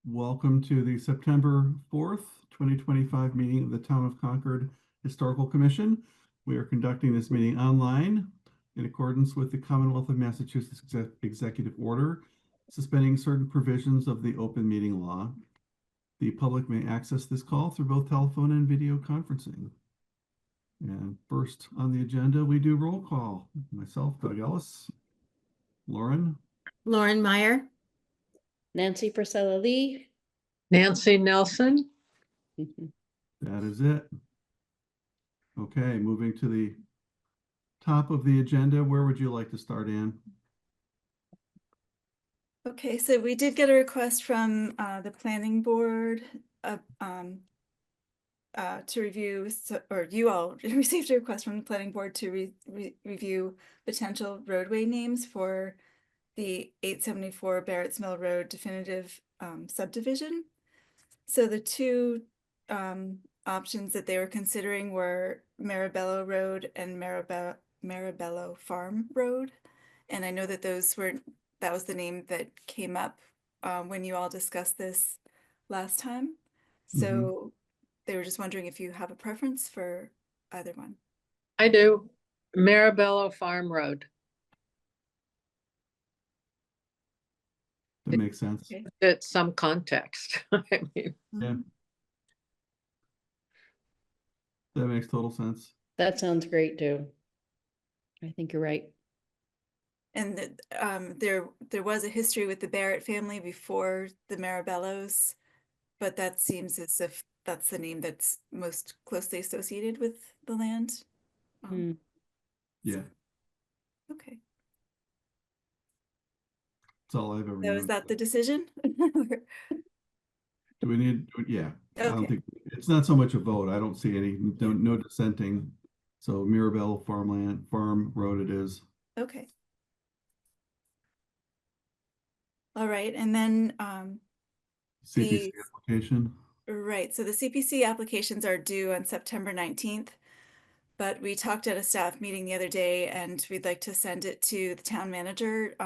Welcome to the September 4th, 2025 meeting of the Town of Concord Historical Commission. We are conducting this meeting online in accordance with the Commonwealth of Massachusetts Executive Order, suspending certain provisions of the open meeting law. The public may access this call through both telephone and video conferencing. And first on the agenda, we do roll call. Myself, Doug Ellis, Lauren Meyer. Nancy Priscilla Lee. Nancy Nelson. That is it. Okay, moving to the top of the agenda. Where would you like to start, Anne? Okay, so we did get a request from the planning board to review, or you all received a request from the planning board to review potential roadway names for the 874 Barrett's Mill Road definitive subdivision. So the two options that they were considering were Marabello Road and Marabello Farm Road. And I know that that was the name that came up when you all discussed this last time. So they were just wondering if you have a preference for either one. I do. Marabello Farm Road. That makes sense. Okay. It's some context. I mean, Yeah. That makes total sense. That sounds great too. I think you're right. And there was a history with the Barrett family before the Marabellos, but that seems as if that's the name that's most closely associated with the land. Yeah, Okay. that's all I've ever So known. is that the decision? Do we need, yeah, I don't Okay. think, it's not so much a vote. I don't see any, no dissenting. So Mirabelle Farm Road it is. Okay. All right, and then CPC application. right, so the CPC applications are due on September 19th, but we talked at a staff meeting the other day and we'd like to send it to the town manager.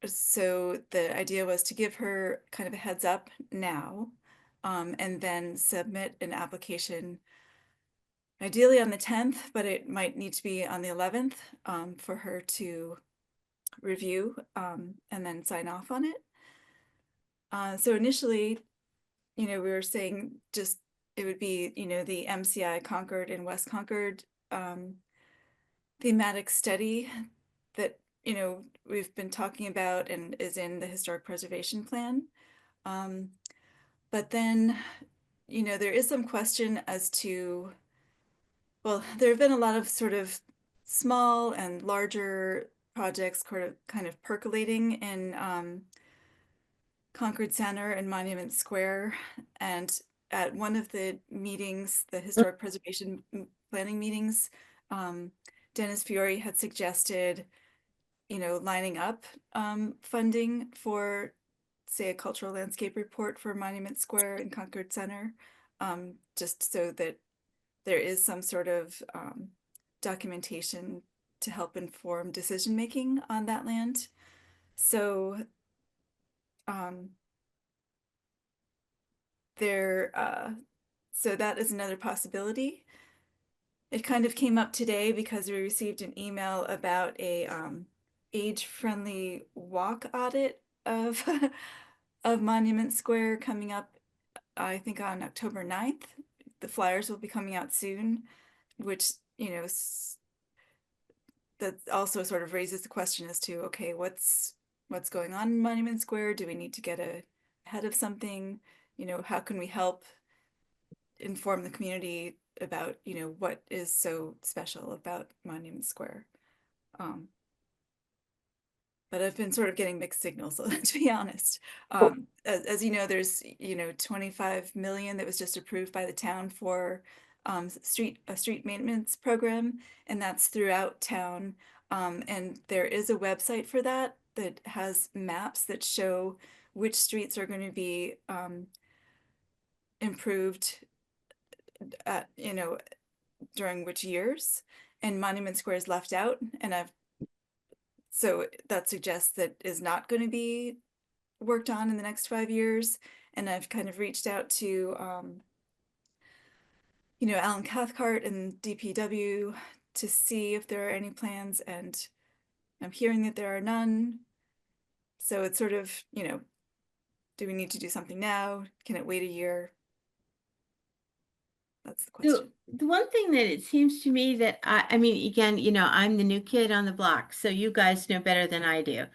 So the idea was to give her kind of a heads up now, and then submit an application ideally on the 10th, but it might need to be on the 11th for her to review and then sign off on it. So initially, we were saying just it would be, the MCI Concord and West Concord thematic study that, we've been talking about and is in the historic preservation plan. But then, there is some question as to, well, there have been a lot of sort of small and larger projects kind of percolating in Concord Center and Monument Square. And at one of the meetings, the historic preservation planning meetings, Dennis Fiore had suggested, lining up funding for, say, a cultural landscape report for Monument Square and Concord Center, just so that there is some sort of documentation to help inform decision-making on that land. So so that is another possibility. It kind of came up today because we received an email about a age-friendly walk audit of of Monument Square coming up, I think on October 9th. The flyers will be coming out soon, which, that also sort of raises the question as to, okay, what's going on in Monument Square? Do we need to get ahead of something? How can we help inform the community about, what is so special about Monument Square? But I've been sort of getting mixed signals, to be honest. As you know, there's 25 million that was just approved by the town for a street maintenance program, and that's throughout town. And there is a website for that has maps that show which streets are going to be improved at, during which years, and Monument Square is left out. And so that suggests that is not going to be worked on in the next 5 years. And I've kind of reached out to, Alan Cathcart and DPW to see if there are any plans, and I'm hearing that there are none. So it's sort of, do we need to do something now? Can it wait a year? That's the question. The one thing that it seems to me that I mean, again, I'm the new kid on the block, so you guys know better than I do.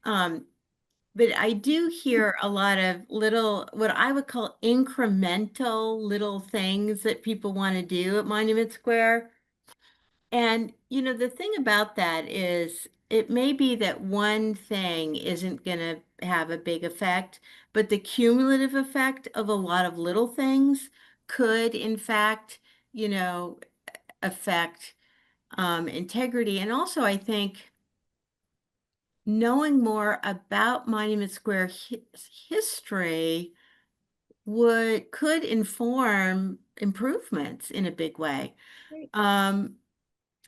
But I do hear a lot of little, what I would call incremental little things that people want to do at Monument Square. And, the thing about that is it may be that one thing isn't going to have a big effect, but the cumulative effect of a lot of little things could, in fact, affect integrity. And also, I think knowing more about Monument Square history could inform improvements in a big way. Great.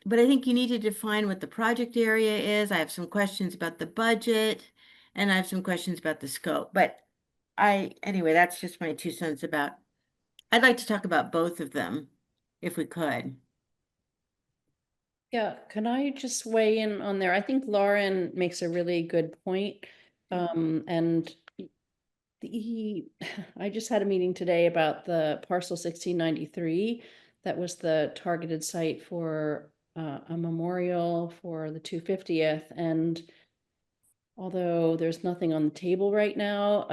But I think you need to define what the project area is. I have some questions about the budget, and I have some questions about the scope. But anyway, that's just my 2 cents about. I'd like to talk about both of them, if we could. Yeah, can I just weigh in on there? I think Lauren makes a really good point. And I just had a meeting today about the parcel 1693. That was the targeted site for a memorial for the 250th. And although there's nothing on the table right now,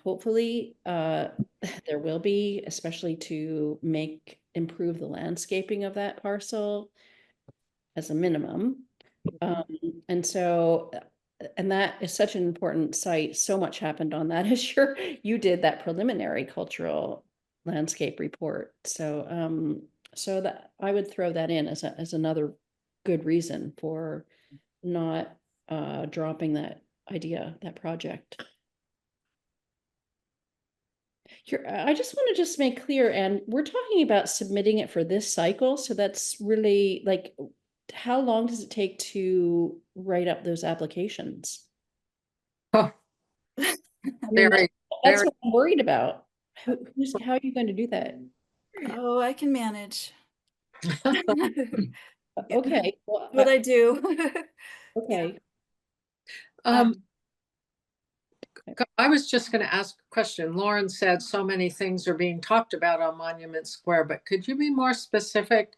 hopefully there will be, especially to improve the landscaping of that parcel as a minimum. And so, and that is such an important site. So much happened on that as you did that preliminary cultural landscape report. So, so that I would throw that in as another good reason for not dropping that idea, that project. Here, I just want to just make clear, and we're talking about submitting it for this cycle. So that's really like, how long does it take to write up those applications? Oh, I mean, very, that's very, what I'm worried about. How are you going to do that? Oh, I can manage. Okay, well, What I do. okay. I was just going to ask a question. Lauren said so many things are being talked about on Monument Square, but could you be more specific?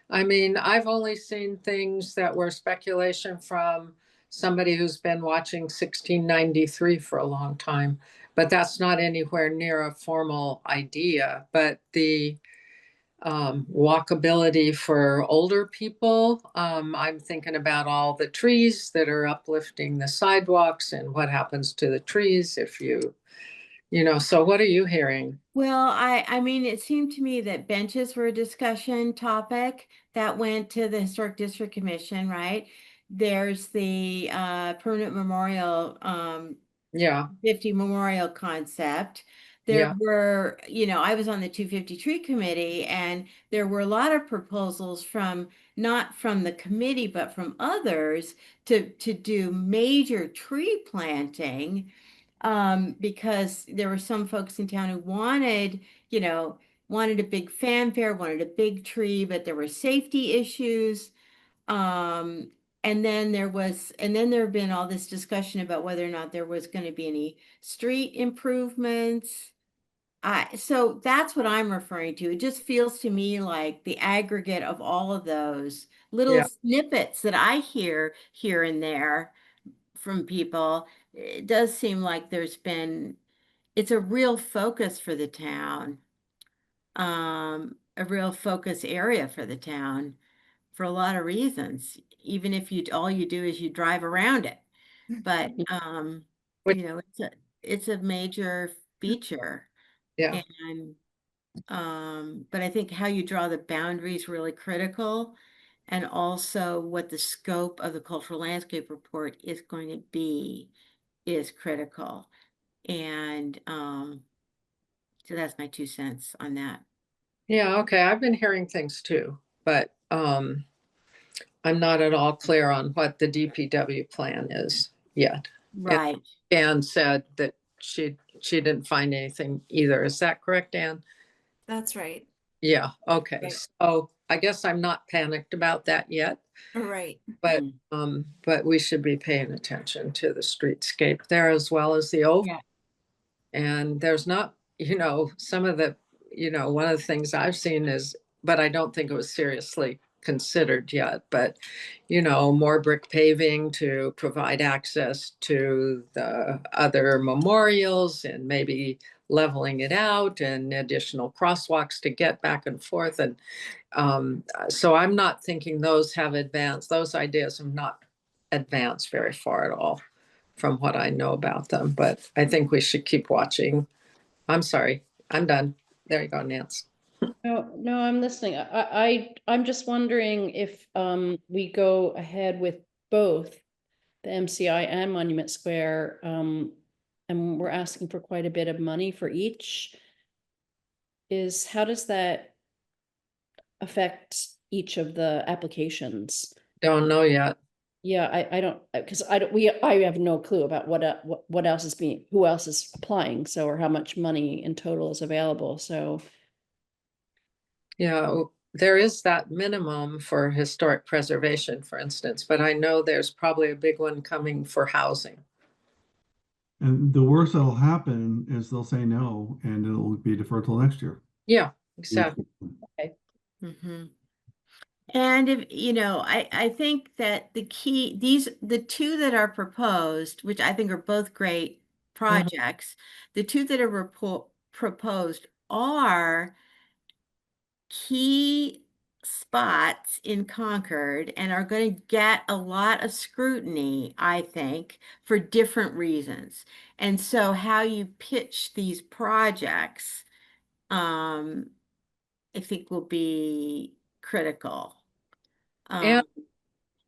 I mean, I've only seen things that were speculation from somebody who's been watching 1693 for a long time, but that's not anywhere near a formal idea. But the walkability for older people, I'm thinking about all the trees that are uplifting the sidewalks and what happens to the trees if so what are you hearing? Well, I mean, it seemed to me that benches were a discussion topic that went to the Historic District Commission, right? There's the permanent memorial, Yeah, 50 memorial concept. There yeah, were, I was on the 250 tree committee, and there were a lot of proposals not from the committee, but from others to do major tree planting. Because there were some folks in town who wanted a big fanfare, wanted a big tree, but there were safety issues. And then there have been all this discussion about whether or not there was going to be any street improvements. So that's what I'm referring to. It just feels to me like the aggregate of all of those little yeah, snippets that I hear here and there from people. It does seem like it's a real focus for the town, a real focus area for the town for a lot of reasons, even if all you do is you drive around it. But, Which- it's a major feature. yeah, And, but I think how you draw the boundaries really critical, and also what the scope of the cultural landscape report is going to be is critical. And, so that's my 2 cents on that. yeah, okay, I've been hearing things too, but I'm not at all clear on what the DPW plan is yet. Right. Anne said that she didn't find anything either. Is that correct, Anne? That's right. Yeah, okay. Right. So I guess I'm not panicked about that yet, Right. but we should be paying attention to the streetscape there as well as the oval. Yeah. And there's not, some of the, one of the things I've seen is, but I don't think it was seriously considered yet, but, more brick paving to provide access to the other memorials and maybe leveling it out and additional crosswalks to get back and forth. And so I'm not thinking those ideas have not advanced very far at all from what I know about them, but I think we should keep watching. I'm sorry, I'm done. There you go, Nance. No, I'm listening. I'm just wondering if we go ahead with both the MCI and Monument Square, and we're asking for quite a bit of money for each. How does that affect each of the applications? Don't know yet. Yeah, I don't, because I have no clue about what else is who else is applying, so, or how much money in total is available, so. Yeah, there is that minimum for historic preservation, for instance, but I know there's probably a big one coming for housing. And the worst that'll happen is they'll say no, and it'll be deferred till next year. Yeah, exactly. Mm-hmm. And if, I think that the two that are proposed, which I think are both great projects, the two that are proposed are key spots in Concord and are going to get a lot of scrutiny, I think, for different reasons. And so how you pitch these projects, I think will be critical. And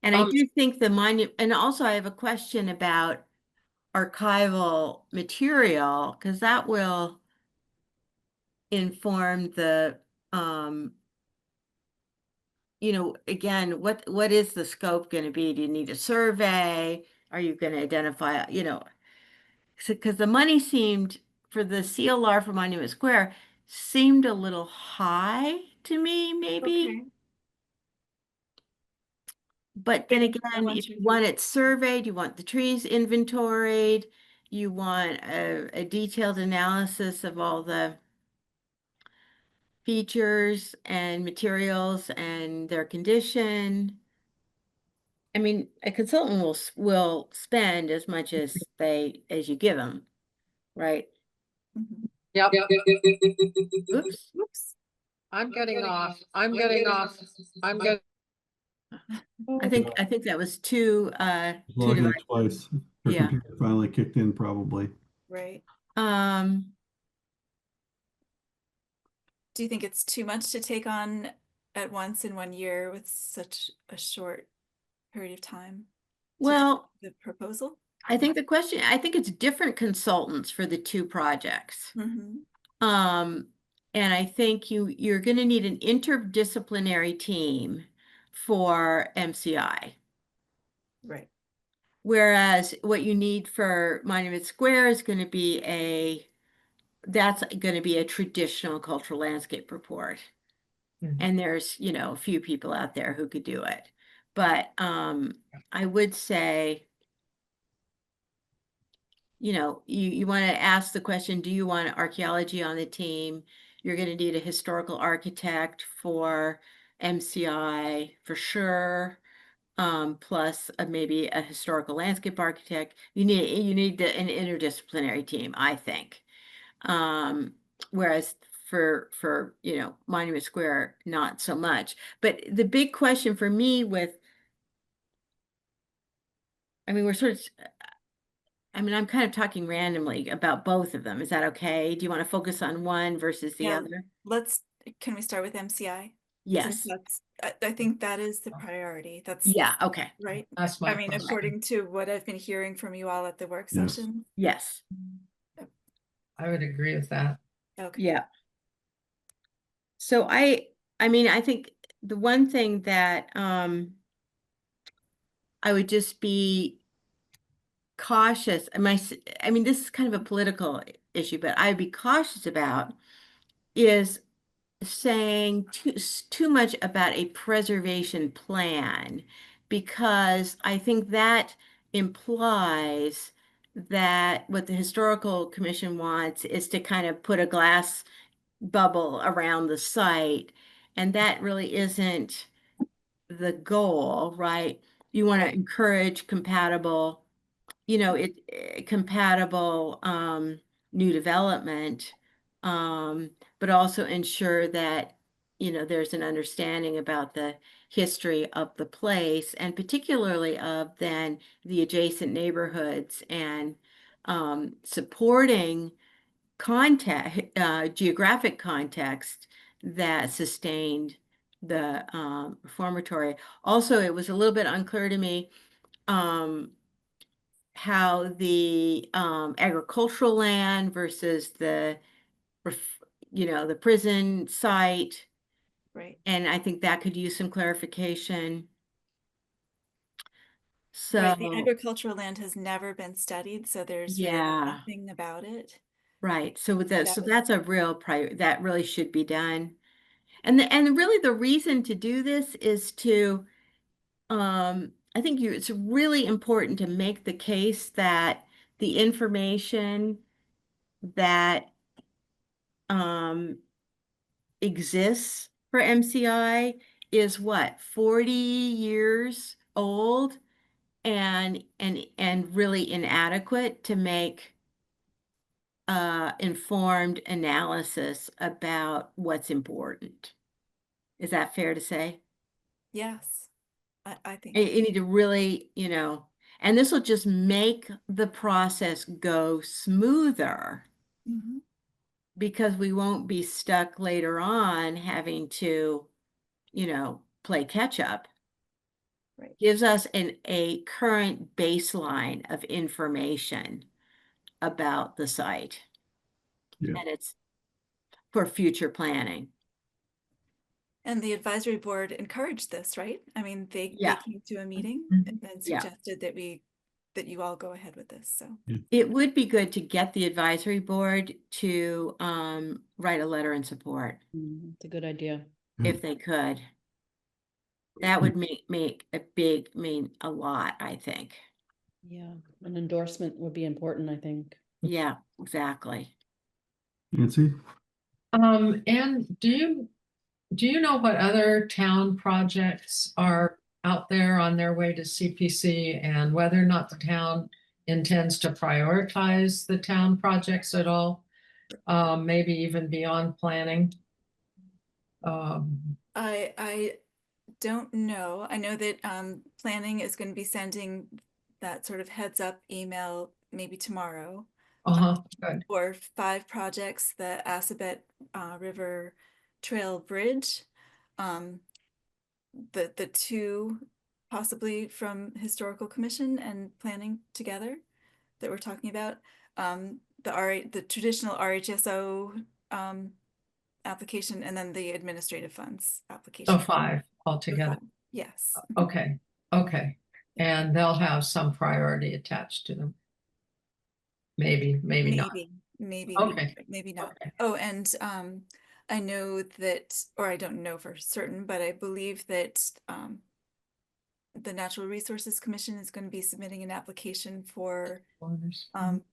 And I do think the monument, and also I have a question about archival material, because that will inform the, again, what is the scope going to be? Do you need a survey? Are you going to identify, because the money seemed, for the CLR for Monument Square, seemed a little high to me, maybe. Okay. But then I again, want if you you to- want it surveyed, you want the trees inventoried, you want a detailed analysis of all the features and materials and their condition. I mean, a consultant will spend as much as you give them, right? Mhm. Yep, Oops. Whoops. I'm getting off. I'm getting off. I'm getting. I think that was two Logging devices. twice. Her Yeah. computer finally kicked in, probably. Right. Do you think it's too much to take on at once in 1 year with such a short period of time? Well, The proposal? I think it's different consultants for the two projects. Mm-hmm. And I think you're going to need an interdisciplinary team for MCI. Right. Whereas what you need for Monument Square is going to be that's going to be a traditional cultural landscape report. Mhm. And there's, a few people out there who could do it. But I would say, you want to ask the question, do you want archaeology on the team? You're going to need a historical architect for MCI for sure. Plus maybe a historical landscape architect. You need an interdisciplinary team, I think. Whereas for Monument Square, not so much. But the big question for me I'm kind of talking randomly about both of them. Is that okay? Do you want to focus on one versus the Yeah. other? Can we start with MCI? Yes. I think that is the priority. That's Yeah, okay. right. That's my I mean, question. according to what I've been hearing from you all at the work Yes. session. Yes. I would agree with that. Okay. Yeah. So I think the one thing that I would just be cautious. I mean, this is kind of a political issue, but I'd be cautious about is saying too much about a preservation plan, because I think that implies that what the Historical Commission wants is to kind of put a glass bubble around the site, and that really isn't the goal, right? You want to encourage compatible, compatible new development, but also ensure that, there's an understanding about the history of the place, and particularly of then the adjacent neighborhoods, and supporting geographic context that sustained the reformatory. Also, it was a little bit unclear to me how the agricultural land versus the the prison site, Right. and I think that could use some clarification. Right. The So, agricultural land has never been studied, so there's really yeah, nothing about it. right. So with So that, that so was- that's a real that really should be done. And really the reason to do this is to, I think it's really important to make the case that the information that exists for MCI is what, 40 years old, and really inadequate to make informed analysis about what's important. Is that fair to say? Yes, I think. You need to really, and this will just make the process go smoother, Mhm. because we won't be stuck later on having to, play catch up. Right. Gives us a current baseline of information about the site. Yeah. And it's for future planning. And the advisory board encouraged this, right? I mean, they Yeah. came to a meeting Mhm. and Yeah. suggested that you all go ahead with this, so. It would be good to get the advisory board to write a letter in support It's a good idea. if they could. That would make mean a lot, I think. Yeah, an endorsement would be important, I think. Yeah, exactly. Nancy? And do you know what other town projects are out there on their way to CPC, and whether or not the town intends to prioritize the town projects at all? Maybe even beyond planning? I don't know. I know that planning is going to be sending that sort of heads up email maybe tomorrow Good. for 5 projects, the Assabet River Trail Bridge, the 2 possibly from Historical Commission and planning together that we're talking about, the traditional RHSO application, and then the administrative funds application. So 5 altogether. Yes. Okay, and they'll have some priority attached to them. Maybe not. Maybe, Okay. maybe not. Okay. Oh, and I know that, or I don't know for certain, but I believe that the Natural Resources Commission is going to be submitting an application for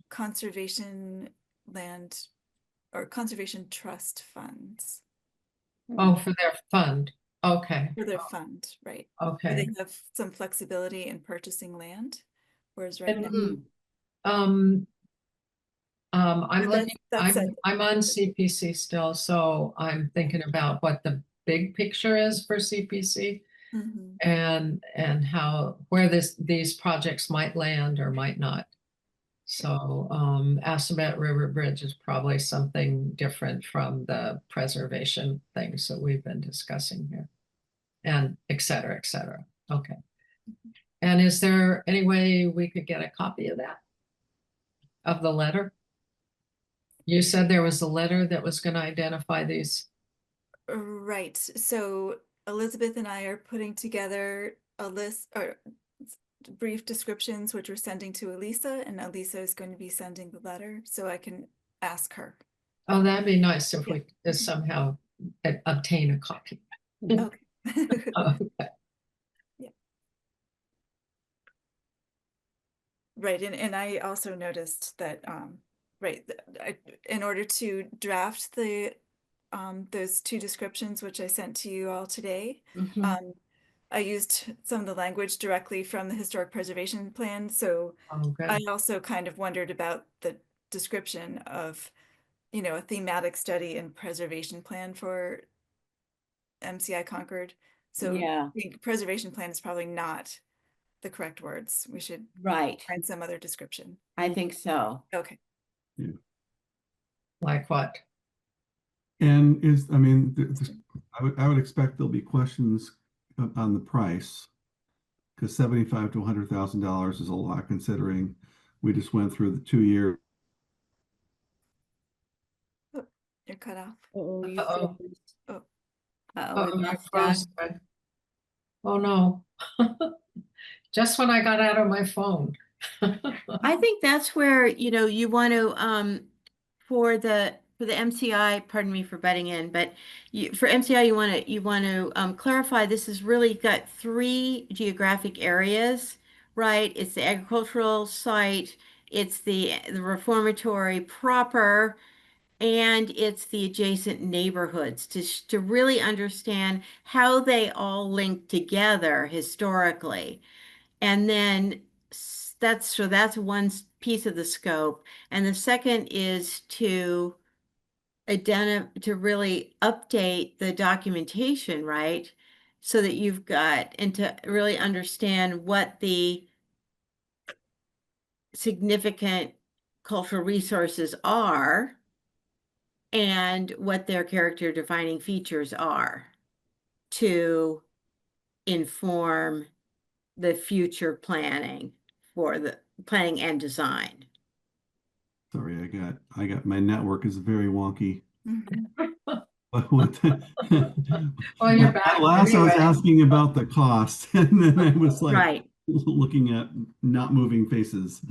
conservation land or conservation trust funds Oh, for their fund. Okay, for their fund, right? Where okay. they have some flexibility in purchasing land, whereas right now. And, But that's it. I'm on CPC still, so I'm thinking about what the big picture is for CPC. Mhm. And where these projects might land or might not. So Assabet River Bridge is probably something different from the preservation things that we've been discussing here. And et cetera, et cetera. Okay. And is there any way we could get a copy of that? Of the letter? You said there was a letter that was going to identify these. Right. So Elizabeth and I are putting together a list, or brief descriptions, which we're sending to Elisa, and Elisa is going to be sending the letter, so I can ask her. Oh, that'd be nice if Yeah. we could just somehow obtain a copy. Okay. Okay. Right, and I also noticed that, right, in order to draft the, those two descriptions, which I sent to you all today, Mhm. I used some of the language directly from the historic preservation plan, so Oh, I good. also kind of wondered about the description of, a thematic study and preservation plan for MCI Concord. So Yeah, I think preservation plan is probably not the correct words. We should right. find some other description. I think so. Okay. Like what? And I mean, I would expect there'll be questions on the price, because $75,000 to $100,000 is a lot, considering we just went through the 2 year. Oh, you're cut off. Oh, you Uh-oh. froze. Oh, We Oh, you lost froze, Doug. Fred. Oh, no. Just when I got out of my phone. I think that's where, you want to, for the MCI, pardon me for butting in, but for MCI, you want to clarify, this has really got 3 geographic areas, right? It's the agricultural site, it's the reformatory proper, and it's the adjacent neighborhoods to really understand how they all link together historically. And then that's one piece of the scope. And the second is to to really update the documentation, right? So that you've got, and to really understand what the significant cultural resources are and what their character defining features are to inform the future planning for the planning and design. Sorry, I got my network is very wonky. mhm. But what Well, you're back at last I was anyway. asking about the cost, and then I was like Right. looking at not moving faces.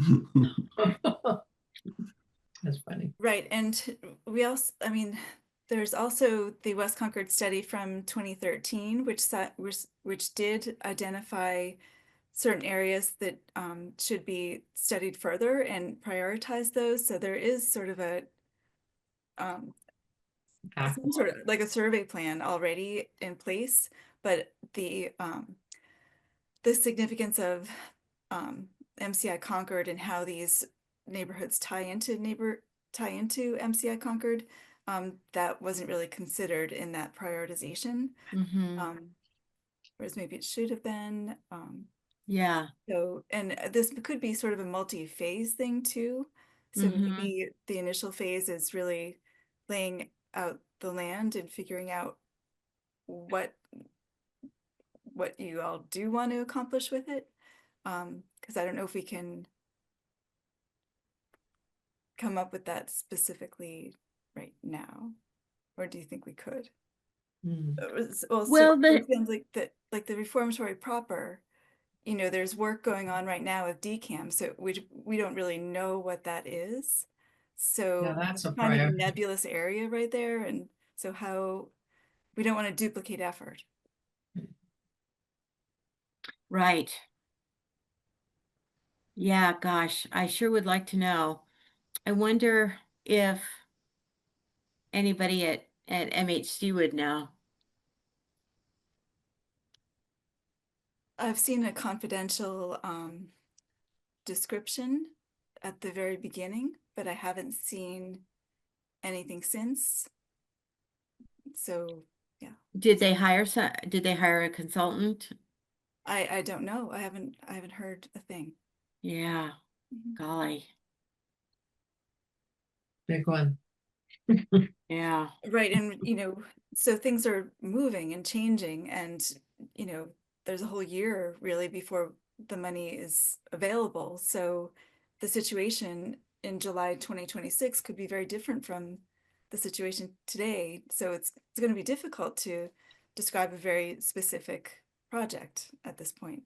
That's funny. Right, and we also, I mean, there's also the West Concord study from 2013, which did identify certain areas that should be studied further and prioritize those. So there is sort of a some sort of like a survey plan already in place, but the significance of MCI Concord and how these neighborhoods tie into MCI Concord, that wasn't really considered in that prioritization. Mm-hmm. Whereas maybe it should have been. Yeah. So, and this could be sort of a multi-phase thing too. So Mm-hmm. maybe the initial phase is really laying out the land and figuring out what you all do want to accomplish with it. Because I don't know if we can come up with that specifically right now, or do you think we could? Hmm. Well, Well, so the it sounds like the reformatory proper, there's work going on right now with DCAM, so we don't really know what that is. Yeah, So that's a kind of a priority. nebulous area right there, and so how we don't want to duplicate effort. right. Yeah, gosh, I sure would like to know. I wonder if anybody at MHC would know. I've seen a confidential description at the very beginning, but I haven't seen anything since. So yeah, Did they hire a consultant? I don't know. I haven't heard a thing. Yeah, Mhm. golly. Big one. Yeah. Right, and so things are moving and changing, and there's a whole year really before the money is available. So the situation in July 2026 could be very different from the situation today. So it's going to be difficult to describe a very specific project at this point.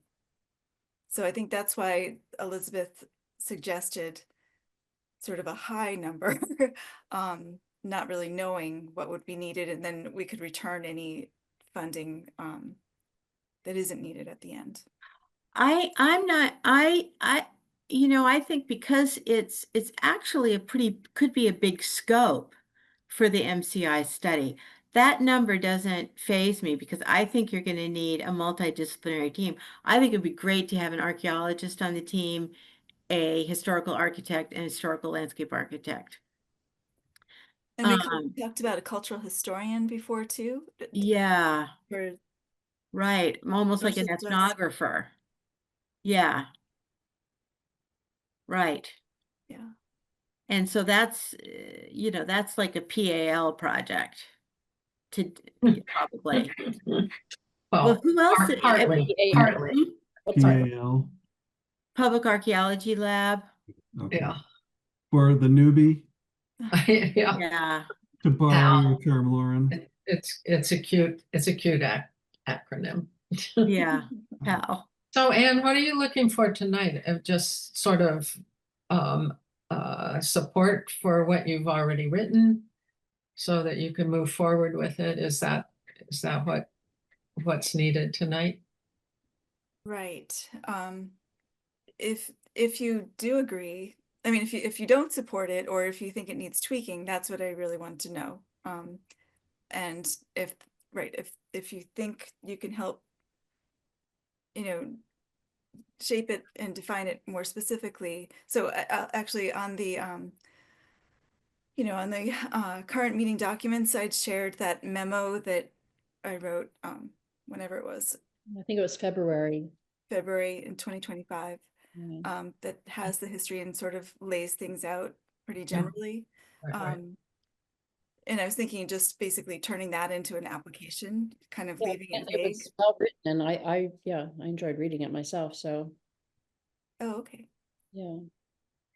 So I think that's why Elizabeth suggested sort of a high number, not really knowing what would be needed, and then we could return any funding that isn't needed at the end. I'm not, I think because it's actually could be a big scope for the MCI study. That number doesn't faze me because I think you're going to need a multidisciplinary team. I think it'd be great to have an archaeologist on the team, a historical architect, and historical landscape architect. And we Um, talked about a cultural historian before too. yeah, For right. Almost like an especially less, ethnographer. Yeah, right. yeah. And so that's, that's like a PAL project to probably. Well, Well, who else? partly, PAL. partly, What's that? PAL, Public Archaeology Lab. okay. yeah. For the newbie, Yeah, Yeah. to borrow your term, Lauren. it's a cute acronym. Yeah. PAL. So Anne, what are you looking for tonight? Of just sort of support for what you've already written so that you can move forward with it? Is that what's needed tonight? Right. If you do agree, I mean, if you don't support it, or if you think it needs tweaking, that's what I really want to know. And if you think you can help, shape it and define it more specifically. So actually on the current meeting documents, I'd shared that memo that I wrote whenever it was, I think it was February. February in 2025, Yeah. that has the history and sort of lays things out pretty Yeah. generally. Right. And I was thinking just basically turning that into an application, kind of Yeah, leaving it and vague. was well written, and I enjoyed reading it myself, so Oh, okay. yeah.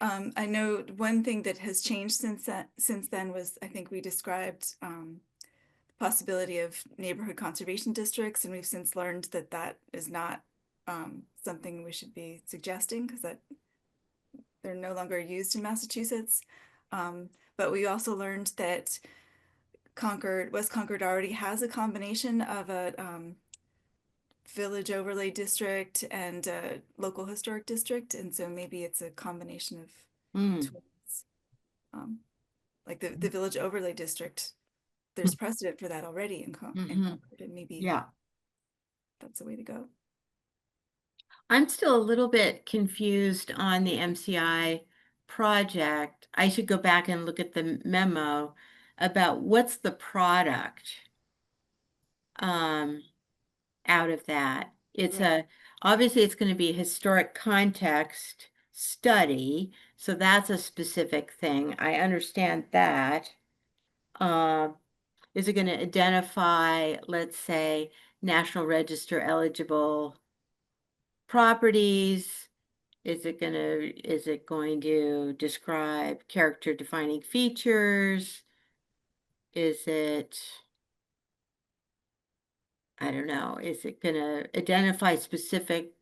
I know one thing that has changed since then was, I think we described the possibility of neighborhood conservation districts, and we've since learned that that is not something we should be suggesting because that they're no longer used in Massachusetts. But we also learned that West Concord already has a combination of a village overlay district and a local historic district, and so maybe it's a combination of Mm. tools. Like the village overlay district, there's precedent for that already in Concord, and maybe Yeah. that's the way to go. I'm still a little bit confused on the MCI project. I should go back and look at the memo about what's the product out of that. It's obviously it's going to be a historic context study, so that's a specific thing. I understand that. Is it going to identify, let's say, National Register eligible properties? Is it going to describe character defining features? Is it, I don't know, is it going to identify specific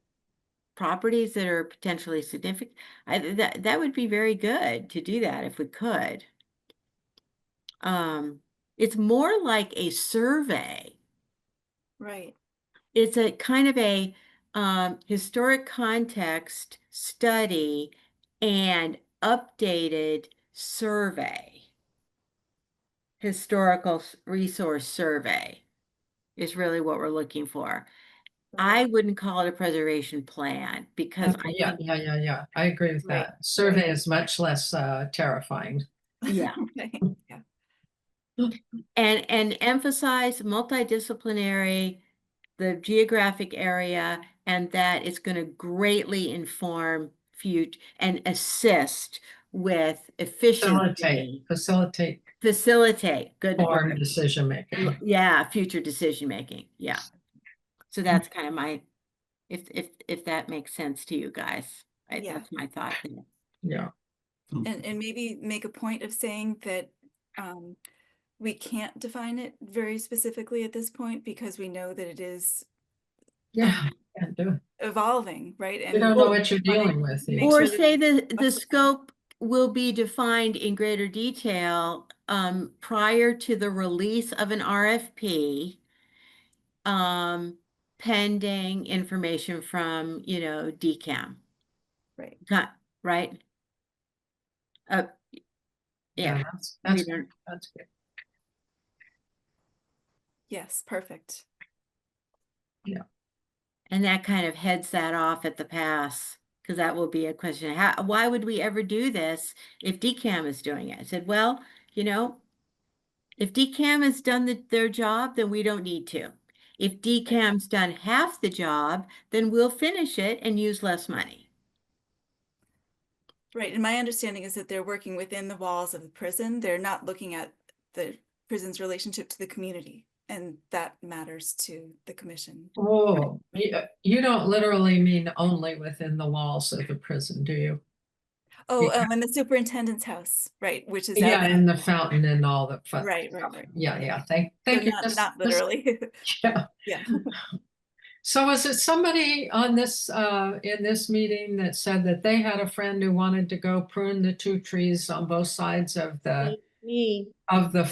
properties that are potentially significant? That would be very good to do that if we could. It's more like a survey. Right. It's a kind of a historic context study and updated survey. Historical resource survey is really what we're looking for. I wouldn't call it a preservation plan because Okay, I think, yeah. I agree with Right, that. Survey is much less terrifying. yeah. Right. Yeah. And emphasize multidisciplinary, the geographic area, and that it's going to greatly inform future and assist with efficiency. Facilitate, good Informed word. decision making. Yeah, future decision making. Yeah. So that's kind of my, if that makes sense to you guys, right? Yeah. That's my thought there. Yeah. And maybe make a point of saying that we can't define it very specifically at this point because we know that it is Yeah, can't do it. evolving, right? You And don't know what you're wanna dealing with. make either. Or sure that say it's the flexible. scope will be defined in greater detail prior to the release of an RFP, pending information from, DCAM. Right. Right? Uh, yeah. That's we good. don't- That's good. Yes, perfect. And that kind of heads that off at the pass, because that will be a question. Why would we ever do this if DCAM is doing it? I said, well, if DCAM has done their job, then we don't need to. If DCAM's done half the job, then we'll finish it and use less money. Right, and my understanding is that they're working within the walls of the prison. They're not looking at the prison's relationship to the community, and that matters to the commission. Oh, you don't literally mean only within the walls of the prison, do you? Oh, and the superintendent's house, right, which is Yeah, out. and the fountain and all the fun Right, stuff. right. Yeah, yeah. So Thank you. not literally. Yeah. Yeah. So was it somebody on this, in this meeting that said that they had a friend who wanted to go prune the 2 trees on both sides of Me, the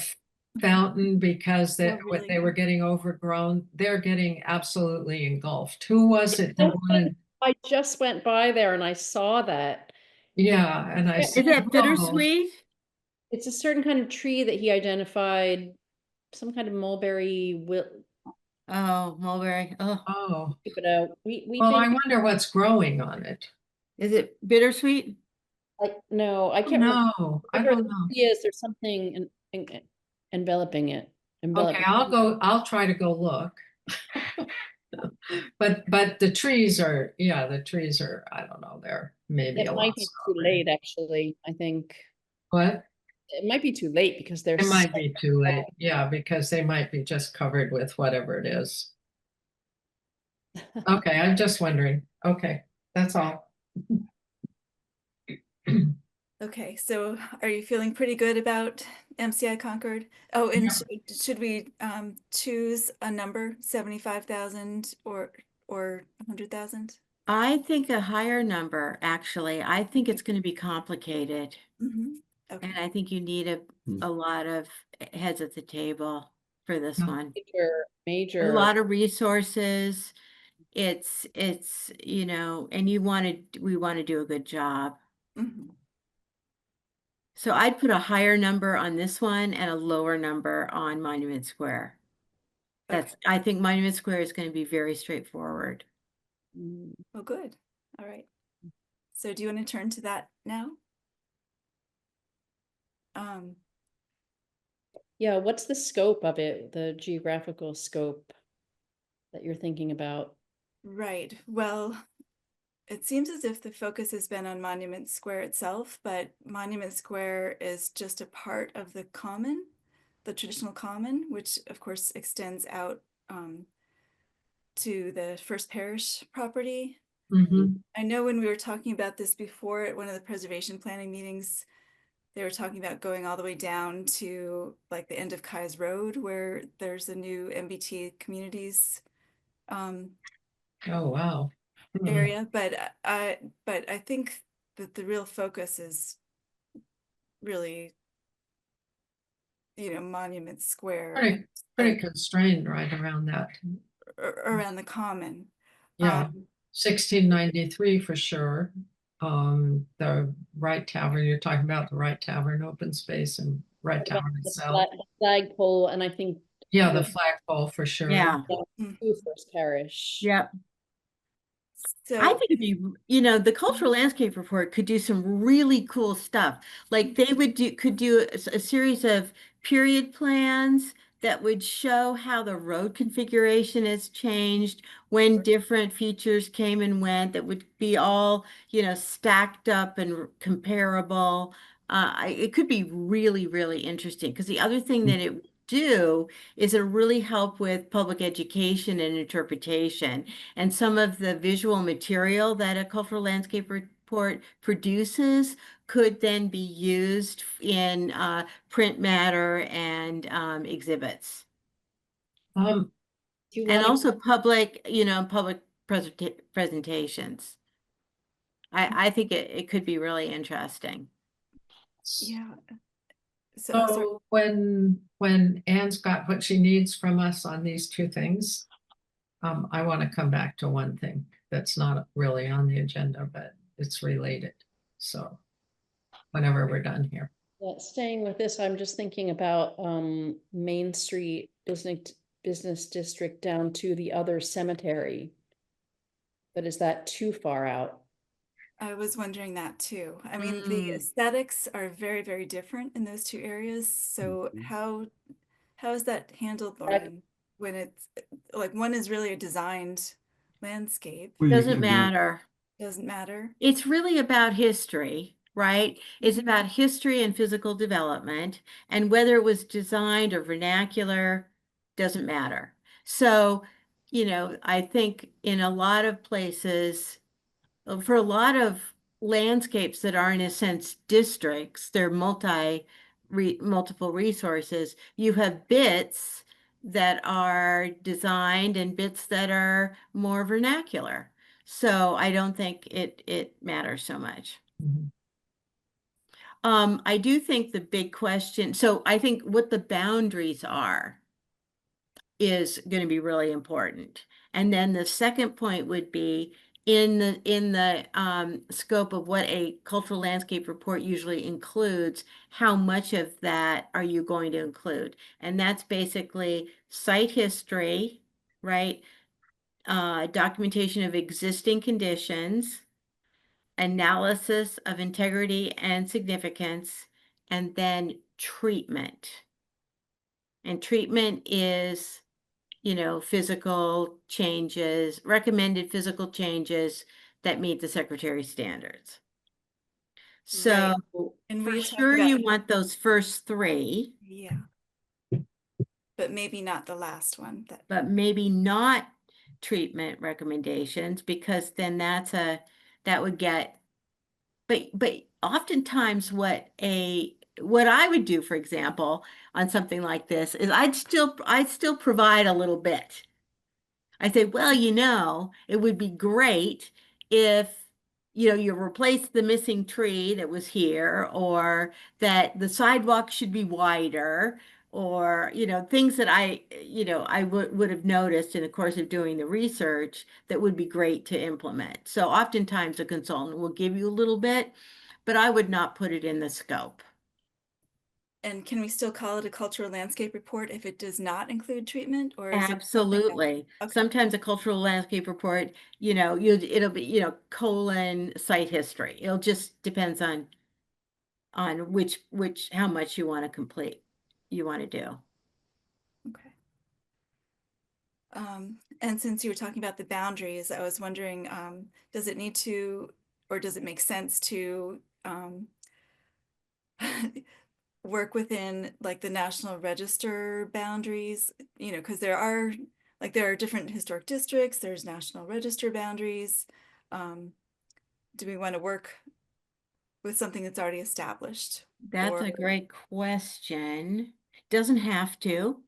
fountain because Oh, what really? they were getting overgrown? They're getting absolutely engulfed. Who was it that wanted? I just went by there and I saw that. Yeah, and I Is said, Is that "Oh." bittersweet? It's a certain kind of tree that he identified, some kind of mulberry, Oh, mulberry. Oh, Oh, but we well, I think, wonder what's growing on it. is it bittersweet? no, I can't remember. No, I don't know. Yes, there's something enveloping it. Okay, I'll try to go look. But the trees are, I don't know, they're maybe It a might lot. be too stronger. late, actually. I think What? it might be too late because It there's might be too late, yeah, because they might be just covered with whatever it is. Okay, I'm just wondering. Okay, that's all. Okay, so are you feeling pretty good about MCI Concord? Oh, and Yeah. should we choose a number, 75,000 or 100,000? I think a higher number, actually. I think it's going to be complicated. Okay, And I think you need a lot of heads at the table for this Yeah. one. major, A major. lot of resources. It's, and we want to do a good job. Mhm. So I'd put a higher number on this one and a lower number on Monument Square. Okay. I think Monument Square is going to be very straightforward. Well, good. All right. So do you want to turn to that now? Yeah, what's the scope of it, the geographical scope that you're thinking about? Right. Well, it seems as if the focus has been on Monument Square itself, but Monument Square is just a part of the common, the traditional common, which of course extends out to the First Parish property. Mhm. I know when we were talking about this before at one of the preservation planning meetings, they were talking about going all the way down to like the end of Kai's Road, where there's a new MBT communities Oh, wow. area. But I think that the real focus is really, Monument Square Pretty constrained right around that. around the common. Yeah, 1693 for sure. The Wright Tavern, you're talking about the Wright Tavern open space and Wright What about Tavern the itself. flagpole, and I think Yeah, the flagpole for sure. Yeah. to First Parish. Yep. So I think the cultural landscape report could do some really cool stuff. Like they could do a series of period plans that would show how the road configuration has changed, when different features came and went, that would be all, stacked up and comparable. It could be really, really interesting, because the other thing that it would do is it really help with public education and interpretation. And some of the visual material that a cultural landscape report produces could then be used in print matter and exhibits. Um, Do you And want also public presentations. I think it could be really interesting. Yeah. So, sorry. So when Anne's got what she needs from us on these two things, I want to come back to one thing that's not really on the agenda, but it's related. So whenever we're done here. Yeah, staying with this, I'm just thinking about Main Street business district down to the other cemetery. But is that too far out? I was wondering that too. I mean, the Mm. aesthetics are very, very different in those two areas. So Mhm. how is that handled, Lauren? When it's like one is really a designed landscape, Well, you Doesn't can do- matter. doesn't matter. It's really about history, right? It's about history and physical development, and whether it was designed or vernacular doesn't matter. So, I think in a lot of places, for a lot of landscapes that are in a sense districts, they're multiple resources. You have bits that are designed and bits that are more vernacular. So I don't think it matters so much. I do think the big question, so I think what the boundaries are is going to be really important. And then the second point would be in the scope of what a cultural landscape report usually includes, how much of that are you going to include? And that's basically site history, right? Documentation of existing conditions, analysis of integrity and significance, and then treatment. And treatment is, physical changes, recommended physical changes that meet the secretary's standards. So And for we talked sure about, you want those first three, yeah, but maybe not the last one. but maybe not treatment recommendations, because then that would get, but oftentimes what I would do, for example, on something like this is I'd still provide a little bit. I say, well, it would be great if, you replace the missing tree that was here, or that the sidewalk should be wider, or, things that I would have noticed in the course of doing the research that would be great to implement. So oftentimes a consultant will give you a little bit, but I would not put it in the scope. And can we still call it a cultural landscape report if it does not include treatment, or is it something else? Absolutely. Okay. Sometimes a cultural landscape report, it'll be, colon site history. It'll just depends on how much you want to do. Okay. And since you were talking about the boundaries, I was wondering, does it need to, or does it make sense to work within like the National Register boundaries? Because there are different historic districts, there's National Register boundaries. Do we want to work with something that's already established? That's a great question. Doesn't have to.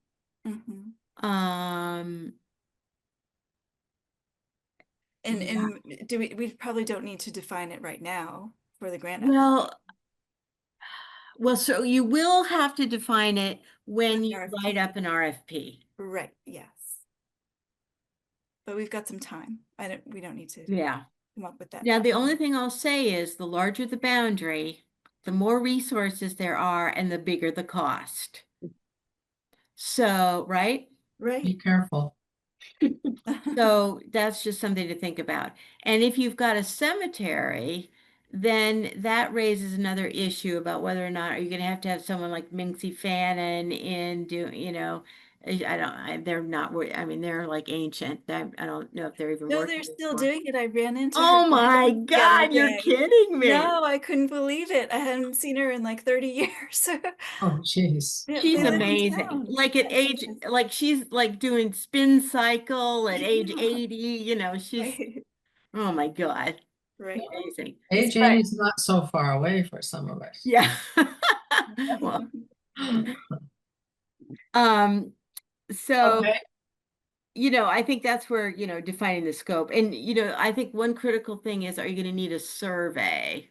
Mhm. Um, And yeah. we probably don't need to define it right now for the grant. Well, so you will have to define it when With you the write RFP. up an RFP. Right, yes. But we've got some time. We don't need to Yeah. come up with that. Now, the now. only thing I'll say is the larger the boundary, the more resources there are and the bigger the cost. So, right? Be Right. careful. So that's just something to think about. And if you've got a cemetery, then that raises another issue about whether or not are you going to have someone like Minxie Fannin in they're not, I mean, they're like ancient. I don't know if they're even No, working they're still anymore. doing it. I ran into her Oh my the other God, you're day. kidding me. No, I couldn't believe it. I hadn't seen her in like 30 years. Oh, jeez. They She's live in amazing. town. Like at age, Yes. like she's like doing spin cycle at age Yeah. 80, she's, Right. oh my God, Right. amazing. Age But 80 is not so far away for some of us. yeah. Well, so Okay, I think that's where, defining the scope. And, I think one critical thing is, are you going to need a survey?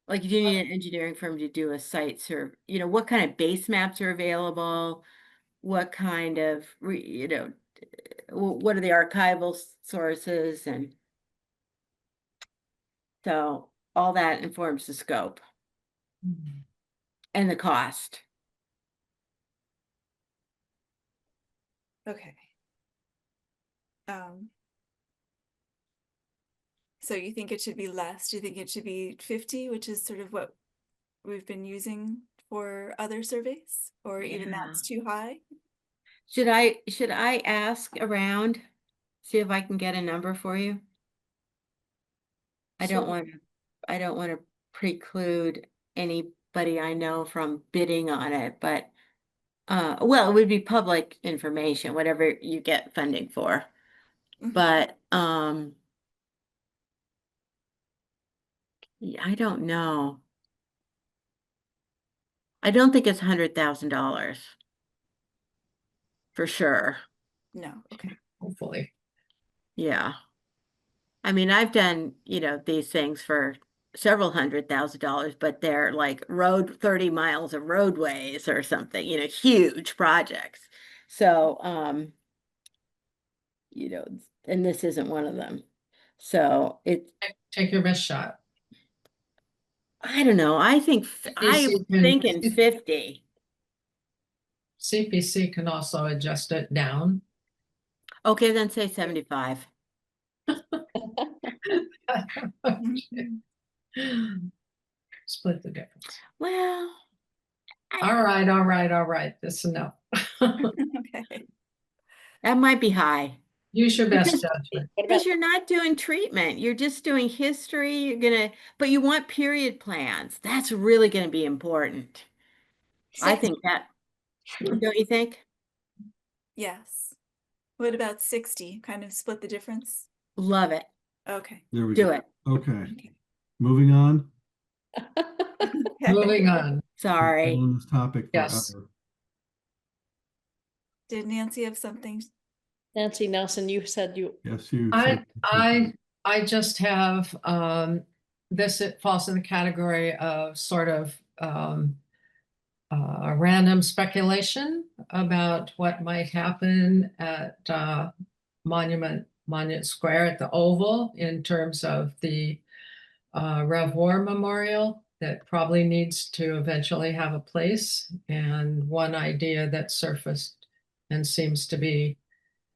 Like, do you need an engineering firm to do a site survey? What kind of base maps are available? What kind of, what are the archival sources? And so all that informs the scope and the cost. Okay. So you think it should be less? Do you think it should be 50, which is sort of what we've been using for other surveys? Or even Yeah. that's too high? Should I ask around, see if I can get a number for you? I don't Sure. want to preclude anybody I know from bidding on it, but well, it would be public information, whatever you get funding for. Mhm. But yeah, I don't know. I don't think it's $100,000 for sure. No, okay. Hopefully. Yeah. I mean, I've done, these things for several $100,000, but they're like 30 miles of roadways or something, huge projects. So, and this isn't one of them. So Take your best shot. I don't know. I think I'm CPC can- thinking 50. CPC can also adjust it down. Okay, then say 75. Mhm. Split the difference. Well, All right. That's enough. Okay. that might be high. Use your best Because- judgment. What Because about, you're not doing treatment, you're just doing history. But you want period plans. That's really going to be important. I think that, don't you think? Yes. What about 60? Kind of split the difference? Love it. Okay. There we Do go. it. Okay, Okay. moving on. Okay. Moving on. Sorry. On this topic Yes. forever. Did Nancy have something? Nancy Nelson, you said you, Yes, you. I just have, this, it falls in the category of sort of, random speculation about what might happen at, Monument Square at the Oval in terms of the, Rev War Memorial that probably needs to eventually have a place. And one idea that surfaced and seems to be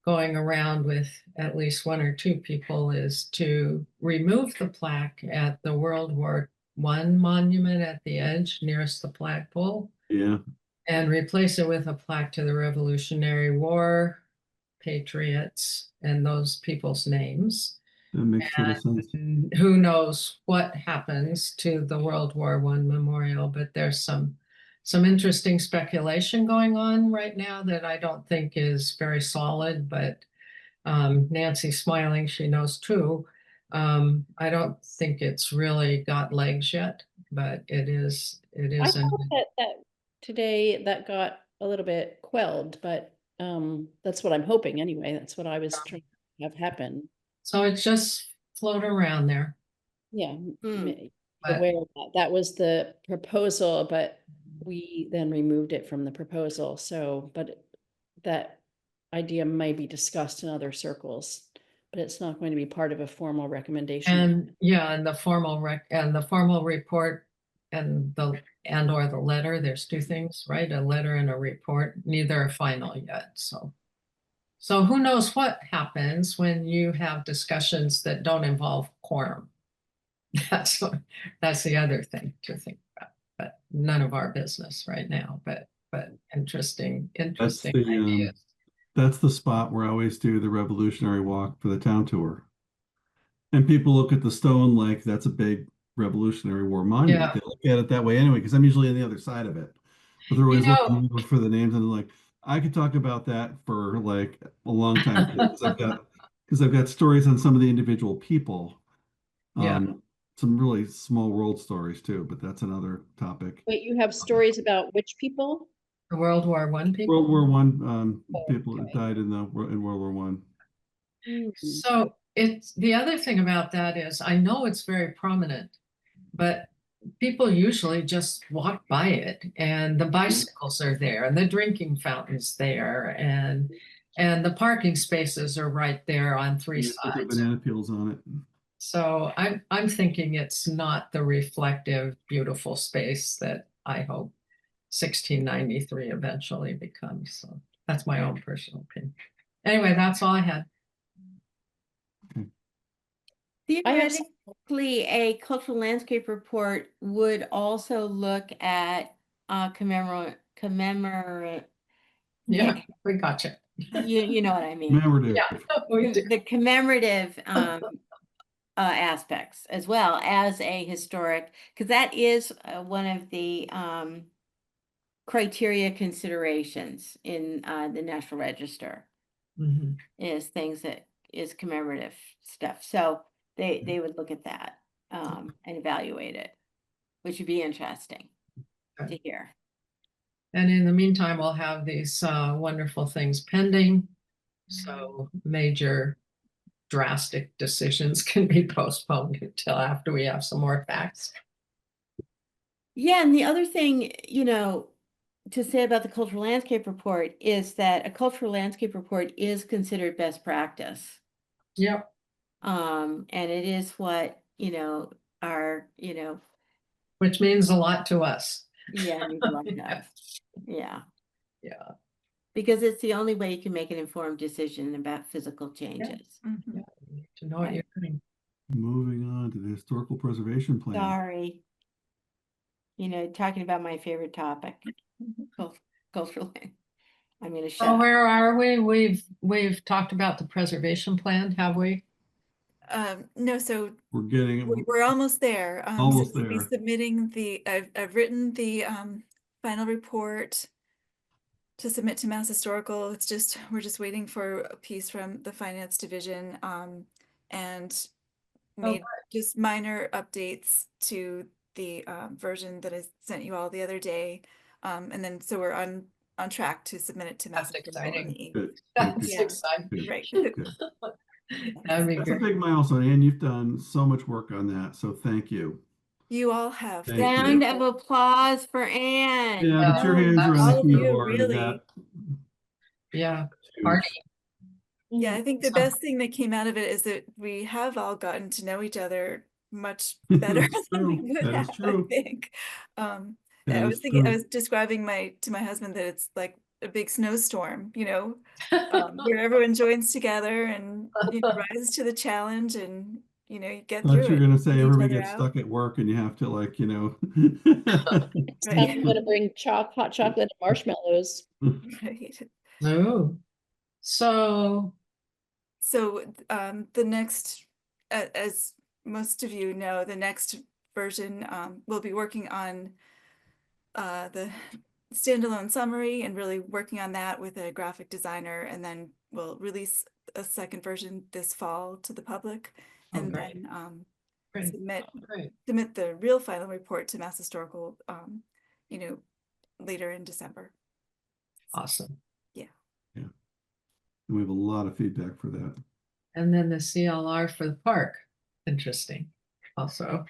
going around with at least one or two people is to remove the plaque at the World War I monument at the edge nearest the flagpole Yeah, and replace it with a plaque to the Revolutionary War patriots and those people's names. that makes total sense. And who knows what happens to the World War I memorial, but there's some interesting speculation going on right now that I don't think is very solid, but Nancy's smiling, she knows too. I don't think it's really got legs yet, but it is I an thought that today that got a little bit quelled, but that's what I'm hoping anyway. That's what I was trying to have happen. so it's just floating around there. Yeah, But- aware of that. That was the proposal, but we then removed it from the proposal. So, but that idea may be discussed in other circles, but it's not going to be part of a formal recommendation. And yeah, and the formal report and or the letter, there's two things, right? A letter and a report, neither are final yet, so. So who knows what happens when you have discussions that don't involve quorum? That's the other thing to think about, but none of our business right now, but interesting the, ideas. That's the spot where I always do the Revolutionary Walk for the town tour. And people look at the stone like that's a big Revolutionary War monument. Yeah. They look at it that way anyway, because I'm usually on the other side of it. But they're always looking for the names, and they're like, I could talk about that for like a long time because I've got stories on some of the individual people. Yeah. Some really small world stories too, but that's another topic. Wait, you have stories about which people? The World War I people? World War One, Oh, people that okay. died in World War One. So it's, the other thing about that is, I know it's very prominent, but people usually just walk by it, and the bicycles are there and the drinking fountain's there, and the parking spaces are right there on three You put the sides. banana peels on it. So I'm thinking it's not the reflective, beautiful space that I hope 1693 eventually becomes. So that's my own personal opinion. Anyway, that's all I had. I have some- Theoretically, a cultural landscape report would also look at commemorate, Yeah, we got you. you know what I mean. Commemorative. Yeah, we do. The commemorative aspects as well as a historic, because that is one of the criteria considerations in the National Register, Mhm. is things that is commemorative stuff. So they would look at that and evaluate it, which would be interesting to hear. And in the meantime, we'll have these wonderful things pending. So major drastic decisions can be postponed until after we have some more facts. Yeah, and the other thing, to say about the cultural landscape report is that a cultural landscape report is considered best practice. Yep. And it is what, our, Which means a lot to us. yeah, means a lot to Yeah. us. Yeah. Yeah. Because it's the only way you can make an informed decision about physical changes. Mhm. You need to know what you're doing. Moving on to the historical preservation plan. Sorry. Talking about my favorite topic, cultural. I'm gonna shut So up. where are we? We've talked about the preservation plan, have we? No, so We're getting, we're almost there. So Almost we'll be there. submitting I've written the final report to submit to Mass Historical. We're just waiting for a piece from the finance division, and made just minor updates to the version that I sent you all the other day. And then so we're on track to submit it to Mass That's Historical on the exciting. 8th. good. That's Yeah. exciting. Right. Good. That'd be That's a great. big milestone, and you've done so much work on that, so thank you. You all have. Thank you. Round of applause for Anne. Yeah, but your Oh, hands are on all the of you, keyboard and really. that. Yeah, huge. party. Yeah, I think the So- best thing that came out of it is that we have all gotten to know each other much better That's than we true. would That is have, true. I think. That I is was thinking, I true. was describing to my husband that it's like a big snowstorm, where everyone joins together and rises to the challenge, and you get Thought through you were it. gonna say each everybody other gets out. stuck at work and you have to Right. I'm gonna bring hot chocolate and marshmallows. Right. Oh, so So the next, as most of you know, the next version, we'll be working on the standalone summary and really working on that with a graphic designer, and then we'll release a second version this fall to the public, Oh, and great. then great. submit Great. the real final report to Mass Historical, later in December. Awesome. And we have a lot of feedback for that. And then the CLR for the park. Interesting. Also.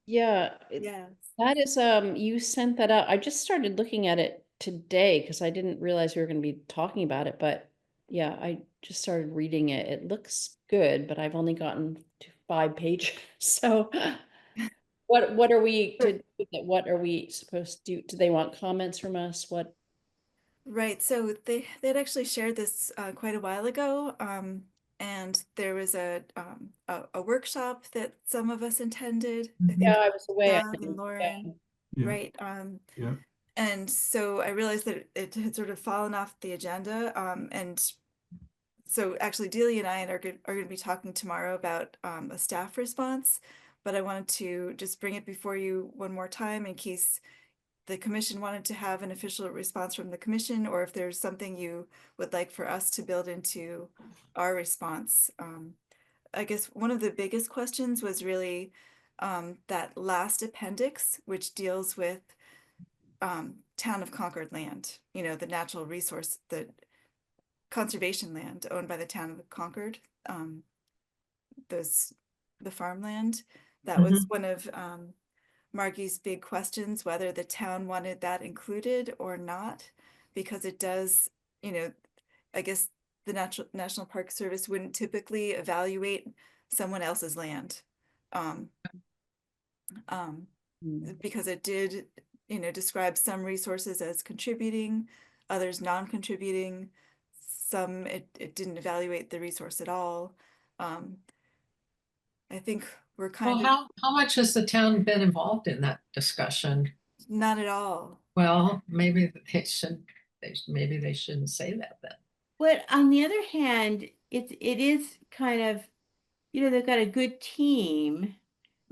Yeah, Yes. that is, you sent that out. I just started looking at it today because I didn't realize we were going to be talking about it, but yeah, I just started reading it. It looks good, but I've only gotten to 5 pages. So what are we to what are we supposed to do? Do they want comments from us? What? Right, so they'd actually shared this quite a while ago, and there was a workshop that some of us attended. I think Yeah, I was away. I Doug and think, Lauren, Yeah. right? Yeah. And so I realized that it had sort of fallen off the agenda, and so actually Delia and I are going to be talking tomorrow about a staff response, but I wanted to just bring it before you one more time in case the commission wanted to have an official response from the commission, or if there's something you would like for us to build into our response. I guess one of the biggest questions was really that last appendix, which deals with town of Concord land, you know, the natural resource, the conservation land owned by the town of Concord, the farmland. That was one of Margie's big questions, whether the town wanted that included or not, because it does, you know, I guess the National Park Service wouldn't typically evaluate someone else's land. Because it did, you know, describe some resources as contributing, others non-contributing, some it didn't evaluate the resource at all. I think we're kind Well, of how much has the town been involved in that discussion? not at all. Well, maybe maybe they shouldn't say that then. But on the other hand, it is kind of, you know, they've got a good team.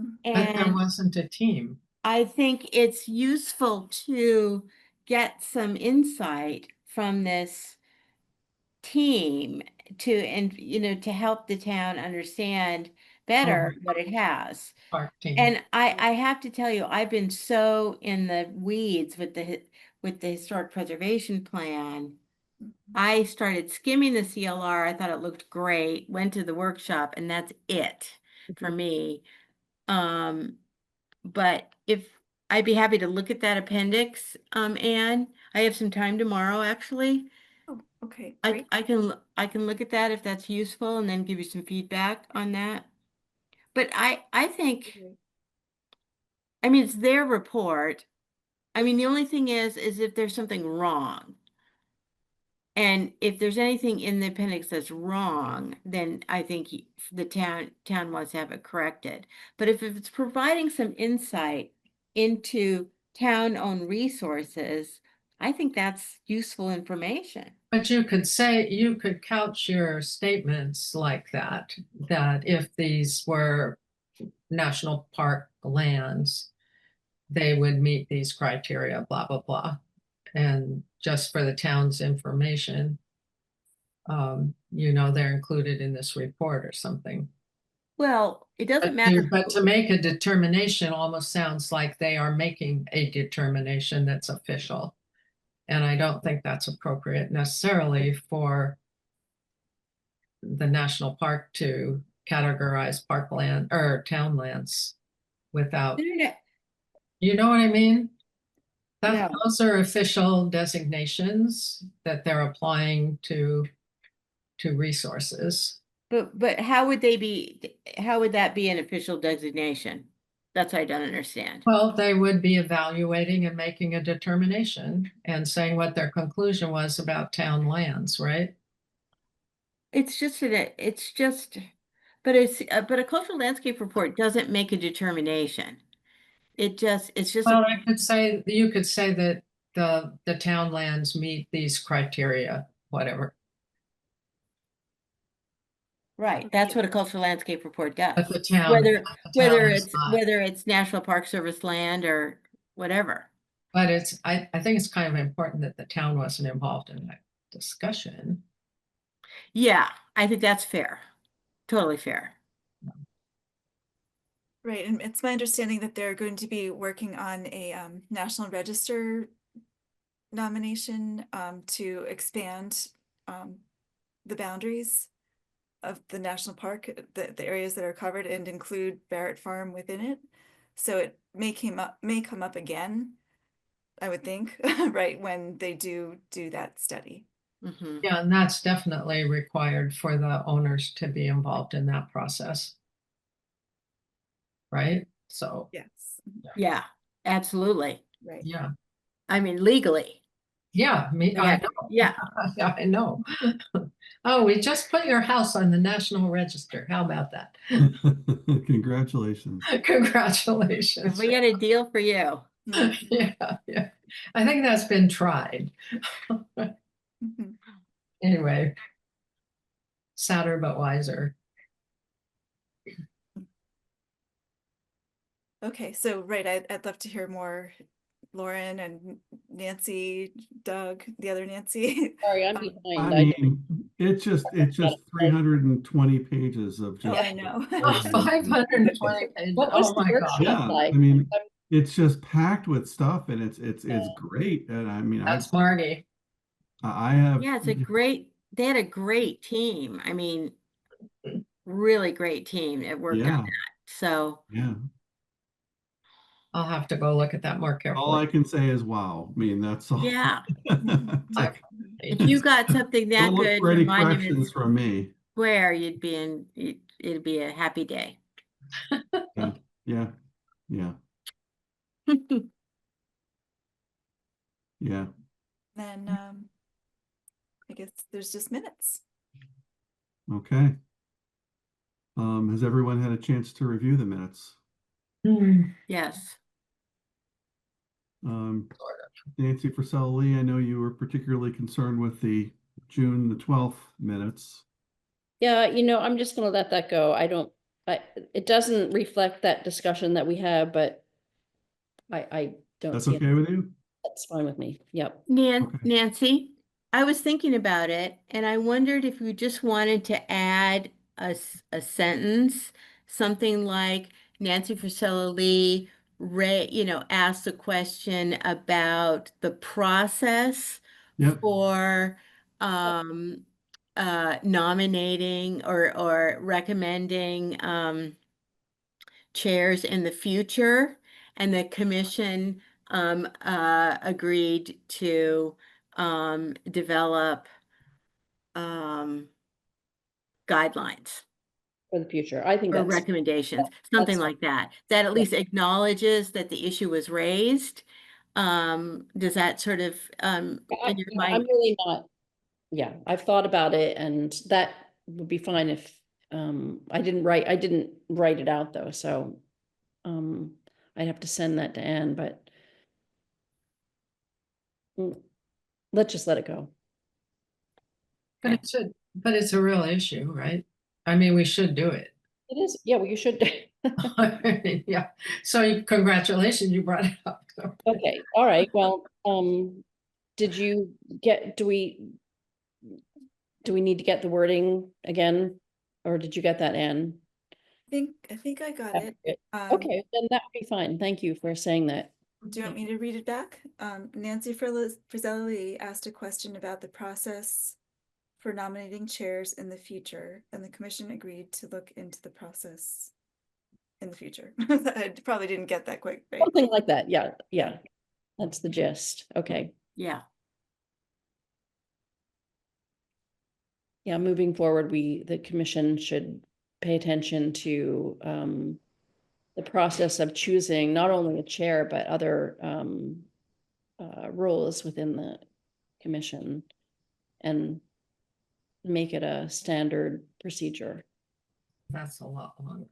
Mhm. But there And wasn't a team. I think it's useful to get some insight from this team and, you know, to help the town understand better what it has. Park team. And I have to tell you, I've been so in the weeds with the historic preservation plan. I started skimming the CLR. I thought it looked great, went to the workshop, and that's it for me. But if I'd be happy to look at that appendix, Anne, I have some time tomorrow, actually. Oh, okay, I great. I can look at that if that's useful and then give you some feedback on that. But I think, Okay. I mean, it's their report. I mean, the only thing is if there's something wrong. And if there's anything in the appendix that's wrong, then I think the town wants to have it corrected. But if it's providing some insight into town-owned resources, I think that's useful information. But you could couch your statements like that if these were national park lands, they would meet these criteria, blah, blah, blah. And just for the town's information, you know, they're included in this report or something. Well, it doesn't matter. But to make a determination almost sounds like they are making a determination that's official. And I don't think that's appropriate necessarily for the national park to categorize parkland or town lands without, you know what I mean? No. Those are official designations that they're applying to resources. But how would that be an official designation? That's what I don't understand. Well, they would be evaluating and making a determination and saying what their conclusion was about town lands, right? It's just but a cultural landscape report doesn't make a determination. It's just Well, you could say that the town lands meet these criteria, whatever. right. That's what a cultural landscape report does. But the town, Whether it's National Park Service land or whatever. But I think it's kind of important that the town wasn't involved in that discussion. Yeah, I think that's fair. Totally fair. Right, and it's my understanding that they're going to be working on a National Register nomination to expand the boundaries of the national park, the areas that are covered, and include Barrett Farm within it. So it may come up again, I would think, right, when they do that study. Mm-hmm. Yeah, and that's definitely required for the owners to be involved in that process. Right? So, Yes. Yeah, absolutely. Right. yeah. I mean, legally. Yeah, I know. Yeah. Yeah, I know. Oh, we just put your house on the National Register. How about that? Congratulations. Congratulations. We got a deal for you. Yeah. I think that's been tried. Mhm. Anyway, sadder but wiser. Okay, so right, I'd love to hear more, Lauren and Nancy, Doug, the other Nancy. Sorry, I'm Um, behind. I mean, it's just 320 pages of Oh, just. I know. 520 pages. What was Oh the my workshop God. Yeah, like? I mean, it's just packed with stuff and it's great. And I mean, That's Margie. I have, Yeah, they had a great team. I mean, really great team that worked on yeah, that. So, yeah. I'll have to go look at that more All I carefully. can say is, wow. I mean, that's all. yeah, It's I- like, if you got something that don't look good for for any Monument corrections from me. Square, it'd be a happy day. Yeah, yeah, yeah, yeah. Then, I guess there's just minutes. Okay. Has everyone had a chance to review the minutes? Yes. Nancy Frisella Lee, I know you were particularly concerned with the June the 12th minutes. Yeah, I'm just gonna let that go. It doesn't reflect that discussion that we had, but I don't That's see it. okay with you? That's fine with me. Yep. Okay. Nancy, I was thinking about it and I wondered if you just wanted to add a sentence, something like Nancy Frisella Lee, asked a question about the process Yep. for nominating or recommending chairs in the future, and the commission agreed to develop guidelines For the future. I think or that's, recommendations, something that's like that, that at Yeah. least acknowledges that the issue was raised. Does that sort of in your I'm mind? really not, yeah, I've thought about it and that would be fine if, I didn't write it out though, so, I'd have to send that to Anne, but let's just let it go. But it's a real issue, right? I mean, we should do it. It is, yeah, well, you should. Yeah, so congratulations, you brought it up. Okay, all right, well, did you get, do we need to get the wording again? Or did you get that, Anne? I think I got it. Okay, then that would be fine. Thank you for saying that. Do you want me to read it back? Nancy Frisella Lee asked a question about the process for nominating chairs in the future, and the commission agreed to look into the process in the future. I probably didn't get that quick, right? Something like that, yeah, yeah. That's the gist. Okay. Yeah. Yeah, moving forward, the commission should pay attention to the process of choosing not only a chair, but other roles within the commission and make it a standard procedure. That's a lot longer.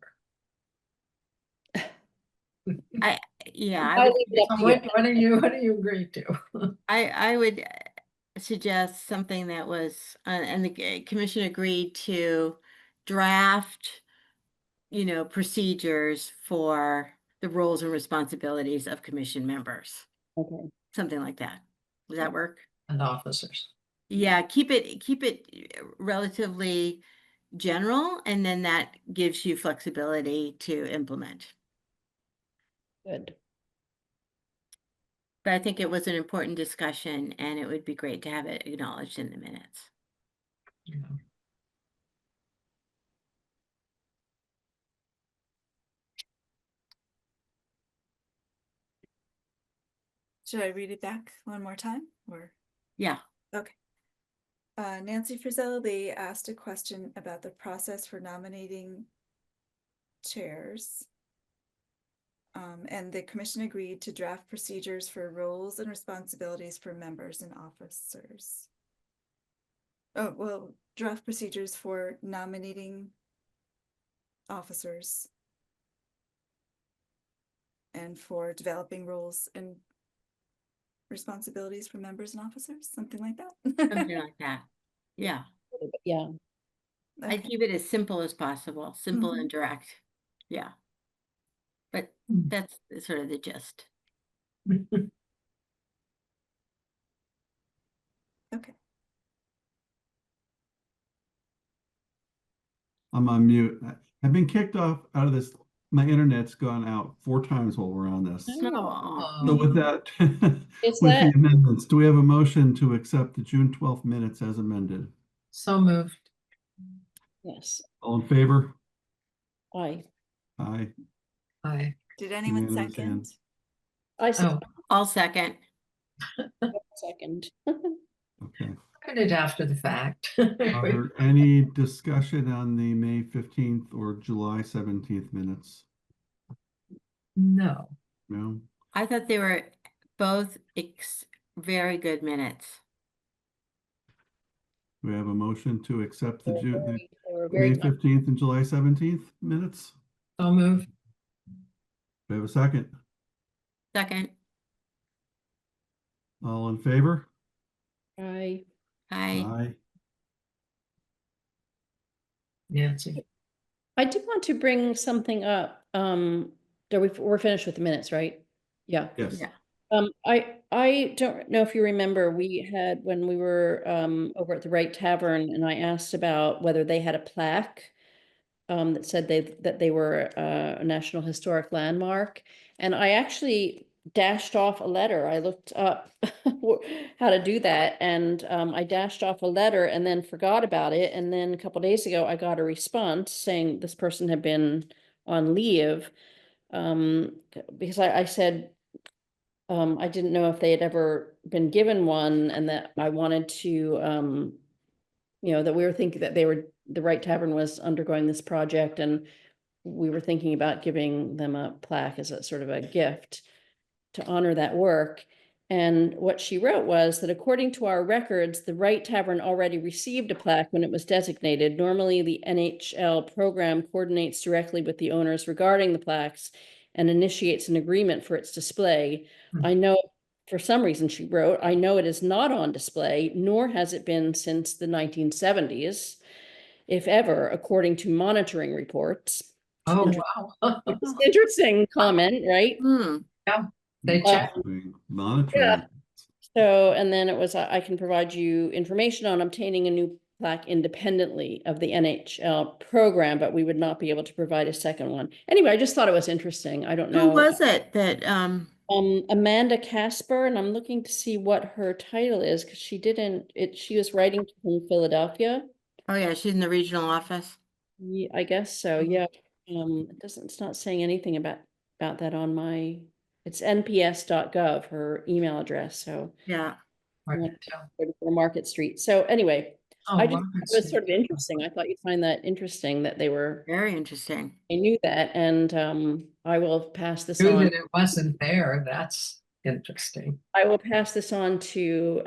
Yeah, I'll leave it up So to you. what do you agree to? I would suggest something that was, and the commission agreed to draft, procedures for the roles and responsibilities of commission members, Okay. something like that. Does that work? And officers. Yeah, keep it relatively general, and then that gives you flexibility to implement. Good. But I think it was an important discussion, and it would be great to have it acknowledged in the minutes. Yeah. Should I read it back one more time, or? Yeah. Okay. Nancy Frisella Lee asked a question about the process for nominating chairs. And the commission agreed to draft procedures for roles and responsibilities for members and officers. Oh, well, draft procedures for nominating officers and for developing roles and responsibilities for members and officers, something like that. Something like that. Yeah. Yeah. I'd Okay. keep it as simple as possible, simple and direct. Yeah. But that's sort of the gist. Okay. I'm on mute. I've been kicked off out of this my internet's gone out 4 times while we're on this. Aw. So with that, Is with that- the amendments, do we have a motion to accept the June 12th minutes as amended? So moved. Yes, All in favor? I Aye. Aye. Did anyone Unanimous second? hand. Oh, I'll second. second. Okay. seconded after the fact. Are there any discussion on the May 15th or July 17th minutes? No. No? I thought they were both very good minutes. We have a motion to accept the They were May very 15th and July 17th minutes? So moved. Do we have a second? Second, All in favor? I I, Nancy. I did want to bring something up. We're finished with the minutes, right? Yeah. Yes. yeah, I don't know if you remember, we had, when we were over at the Wright Tavern, and I asked about whether they had a plaque that said that they were a National Historic Landmark. And I actually dashed off a letter. I looked up how to do that, and I dashed off a letter and then forgot about it. And then a couple days ago, I got a response saying this person had been on leave, because I said I didn't know if they had ever been given one, and that I wanted to, that we were thinking that the Wright Tavern was undergoing this project, and we were thinking about giving them a plaque as a sort of a gift to honor that work. And what she wrote was that according to our records, the Wright Tavern already received a plaque when it was designated. Normally, the NHL program coordinates directly with the owners regarding the plaques and initiates an agreement for its display. I know, for some reason, she wrote, I know it is not on display, nor has it been since the 1970s, if ever, according to monitoring reports. Oh, wow. It's an interesting comment, right? They checked. Monitoring. So, and then it was, I can provide you information on obtaining a new plaque independently of the NHL program, but we would not be able to provide a second one. Anyway, I just thought it was interesting. I don't know. who was it that, Amanda Casper, and I'm looking to see what her title is, because she was writing from Philadelphia. oh yeah, she's in the regional office. Yeah, I guess so, yeah. It's not saying anything about that on my, it's nps.gov, her email address, so. Yeah, Hard to tell. 34 Market Street. So anyway, Oh, I just, Market it was Street. sort of interesting. I thought you'd find that interesting that very interesting. I knew that, and I will pass this Knew on. that it wasn't there. That's interesting. I will pass this on to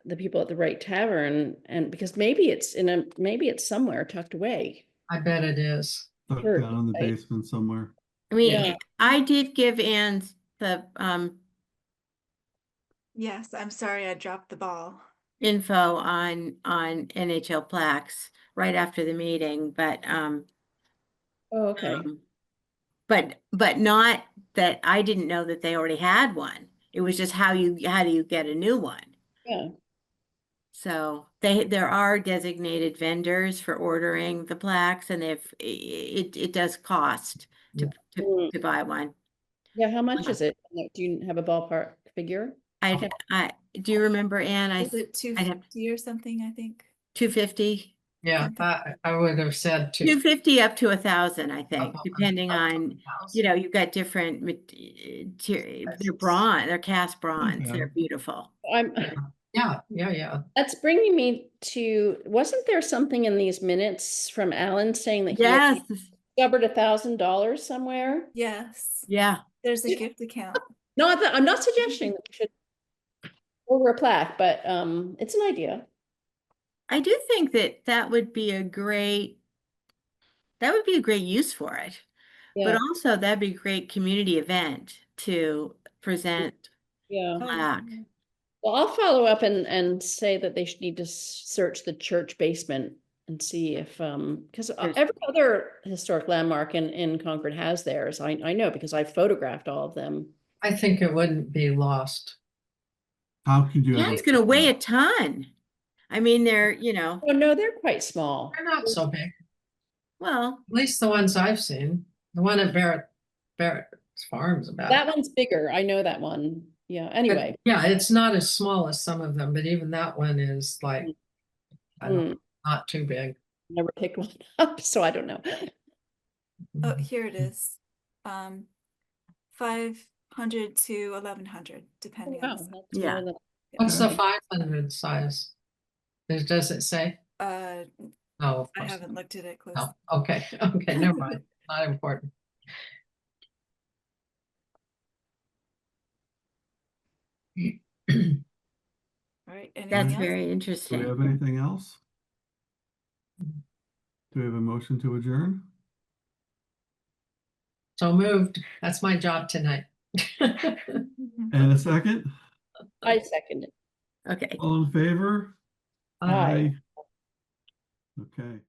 the people at the Wright Tavern, and because maybe it's somewhere tucked away. I bet it is. Tucked Sure, down in the right. basement somewhere. I mean, Yeah. I did give Ann the Yes, I'm sorry I dropped the ball. info on NHL plaques right after the meeting, but Oh, okay. but not that I didn't know that they already had one. It was just how do you get a new one? Yeah. So there are designated vendors for ordering the plaques, and if it does cost to Mm. to buy one. Yeah. How much is it? Do you have a ballpark figure? I do you remember, Ann? Was it I'd have 250 or something, I think? 250. Yeah, I would have said 250 up to 1,000, I think, Oh, depending up to on, 1,000. you've got different, they're bronze, they're cast bronze, Okay. they're beautiful. Yeah. That's bringing me to, wasn't there something in these minutes from Alan saying that he had Yes, discovered $1,000 somewhere? Yes, yeah, there's a gift account. Not that, I'm not suggesting that we should order a plaque, but it's an idea. I do think that would be a great use for it. But Yeah, also that'd be a great community event to present yeah. plaque. Well, I'll follow up and say that they should need to search the church basement and see if, because every other historic landmark in Concord has theirs. I know because I photographed all of them. I think it wouldn't be lost. How could you? Yeah, ever it's gonna do weigh a that? ton. I mean, they're, Oh, no, they're quite small. They're not so big. Well, At least the ones I've seen, the one at Barrett's Farms about. That one's bigger. I know that one. Yeah, But, anyway. yeah, it's not as small as some of them, but even that one is like, I don't know, not too big. Never picked one up, so I don't know. Oh, here it is. 500 to 1100, depending on Wow, the size. that's Yeah. more than. What's the Okay. 500 size? Does it say? Uh, No, of I course. haven't looked at it closely. No, okay, okay, never mind, not important. All right, anything that's else? very Do we interesting. have anything else? Do we have a motion to adjourn? So moved, that's my job tonight. And a second? I second it. Okay. All in favor? Aye. Okay.